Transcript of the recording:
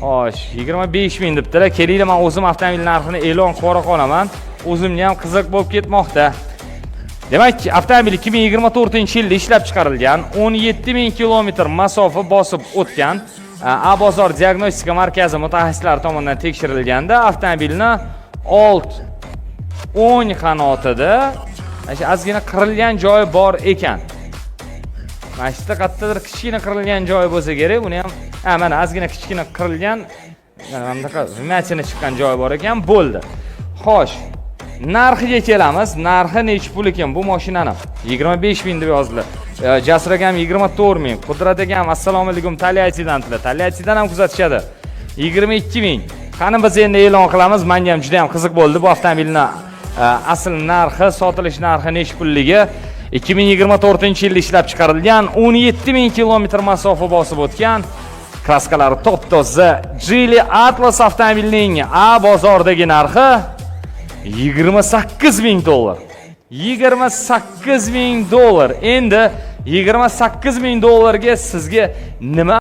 Xo'sh, 25 ming debdilar. Kelinglar, men o'zim avtomobil narxini e'lon qila qolaman. O'zimga ham qiziq bo'lib ketmoqda. Demak, avtomobil 2024-yilda ishlab chiqarilgan, 17 ming kilometr masofa bosib o'tgan. A-Bozor diagnostika markazi mutaxassislari tomonidan tekshirilganda, avtomobilni old o'ng qanotida ozgina qirilgan joyi bor ekan. Mana shu qattiqdir kichkina qirilgan joyi bo'lsa kerak, buni ham mana ozgina kichkina qirilgan, mana bunaqa vimyatini chiqqan joyi bor ekan, bo'ldi. Xo'sh, narxiga kelamiz. Narxi necha pul ekan bu mashinani? 25 ming deb yozdilar. Jasur akam 24 ming. Qudrat akam assalomu alaykum Taliatidan tilar. Taliatidan ham kuzatishadi. 22 ming. Qani biz endi e'lon qilamiz. Menga ham juda ham qiziq bo'ldi bu avtomobilni asl narxi, sotilish narxi necha pulligi? 2024-yilda ishlab chiqarilgan, 17 ming kilometr masofa bosib o'tgan. Kraskalari top-toza Geely Atlas avtomobilining A-bozordagi narxi 28 ming dollar. 28 ming dollar. Endi 28 ming dollarga sizga nima